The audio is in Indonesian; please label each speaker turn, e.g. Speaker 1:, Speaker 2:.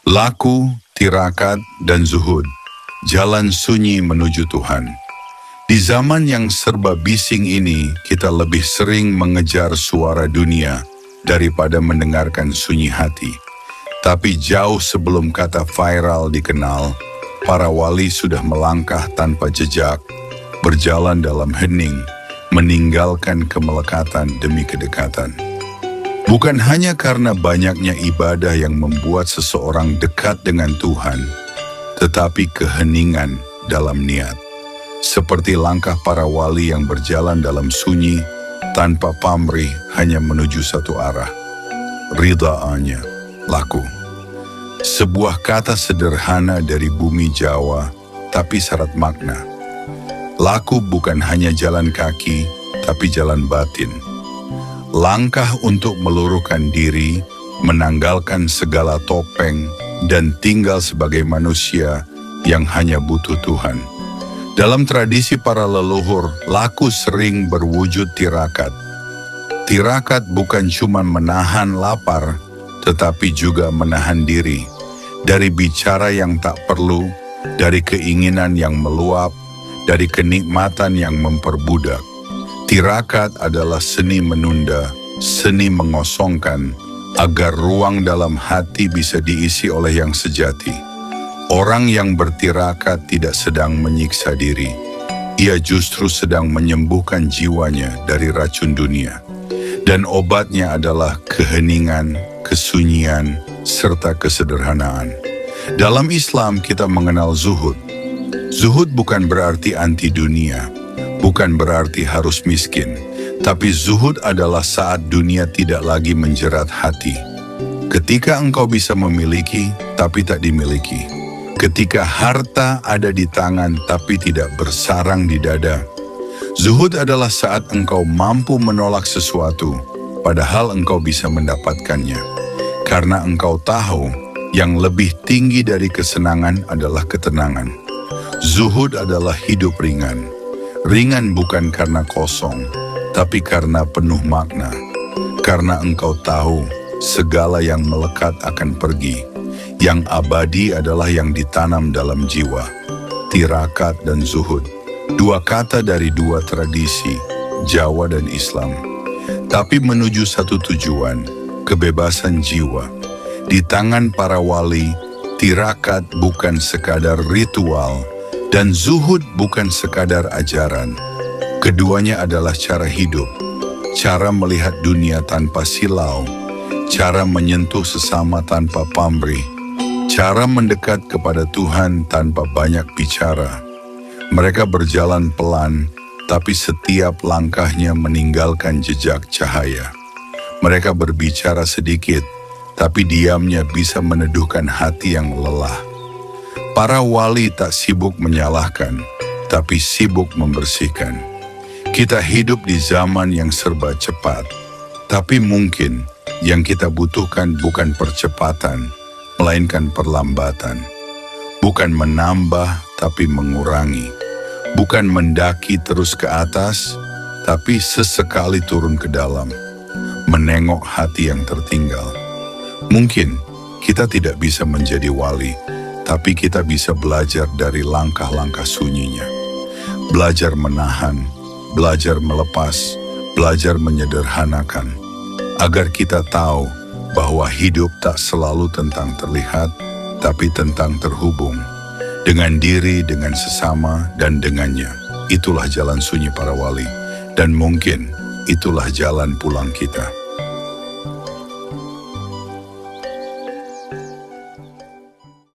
Speaker 1: Laku, tirakat, dan zuhud, jalan sunyi menuju Tuhan. Di zaman yang serba bising ini, kita lebih sering mengejar suara dunia daripada mendengarkan sunyi hati. Tapi jauh sebelum kata viral dikenal, para wali sudah melangkah tanpa jejak, berjalan dalam hening, meninggalkan kemelekatan demi kedekatan. Bukan hanya karena banyaknya ibadah yang membuat seseorang dekat dengan Tuhan, tetapi keheningan dalam niat. Seperti langkah para wali yang berjalan dalam sunyi, tanpa pamrih hanya menuju satu arah. Ridhaannya, laku. Sebuah kata sederhana dari bumi Jawa, tapi syarat makna. Laku bukan hanya jalan kaki, tapi jalan batin. Langkah untuk meluruhkan diri, menanggalkan segala topeng, dan tinggal sebagai manusia yang hanya butuh Tuhan. Dalam tradisi para leluhur, laku sering berwujud tirakat. Tirakat bukan cuma menahan lapar, tetapi juga menahan diri dari bicara yang tak perlu, dari keinginan yang meluap, dari kenikmatan yang memperbudak. Tirakat adalah seni menunda, seni mengosongkan, agar ruang dalam hati bisa diisi oleh yang sejati. Orang yang bertirakat tidak sedang menyiksa diri. Ia justru sedang menyembuhkan jiwanya dari racun dunia. Dan obatnya adalah keheningan, kesunyian, serta kesederhanaan. Dalam Islam kita mengenal zuhud. Zuhud bukan berarti anti dunia, bukan berarti harus miskin. Tapi zuhud adalah saat dunia tidak lagi menjerat hati. Ketika engkau bisa memiliki, tapi tak dimiliki. Ketika harta ada di tangan tapi tidak bersarang di dada. Zuhud adalah saat engkau mampu menolak sesuatu, padahal engkau bisa mendapatkannya. Karena engkau tahu yang lebih tinggi dari kesenangan adalah ketenangan. Zuhud adalah hidup ringan. Ringan bukan karena kosong, tapi karena penuh makna. Karena engkau tahu segala yang melekat akan pergi. Yang abadi adalah yang ditanam dalam jiwa, tirakat dan zuhud. Dua kata dari dua tradisi, Jawa dan Islam. Tapi menuju satu tujuan, kebebasan jiwa. Di tangan para wali, tirakat bukan sekadar ritual, dan zuhud bukan sekadar ajaran. Keduanya adalah cara hidup, cara melihat dunia tanpa silau, cara menyentuh sesama tanpa pamrih, cara mendekat kepada Tuhan tanpa banyak bicara. Mereka berjalan pelan, tapi setiap langkahnya meninggalkan jejak cahaya. Mereka berbicara sedikit, tapi diamnya bisa meneduhkan hati yang lelah. Para wali tak sibuk menyalahkan, tapi sibuk membersihkan. Kita hidup di zaman yang serba cepat, tapi mungkin yang kita butuhkan bukan percepatan, melainkan perlambatan. Bukan menambah, tapi mengurangi. Bukan mendaki terus ke atas, tapi sesekali turun ke dalam. Menengok hati yang tertinggal. Mungkin kita tidak bisa menjadi wali, tapi kita bisa belajar dari langkah-langkah sunyinya. Belajar menahan, belajar melepas, belajar menyederhanakan. Agar kita tahu bahwa hidup tak selalu tentang terlihat, tapi tentang terhubung dengan diri, dengan sesama, dan dengannya. Itulah jalan sunyi para wali, dan mungkin itulah jalan pulang kita.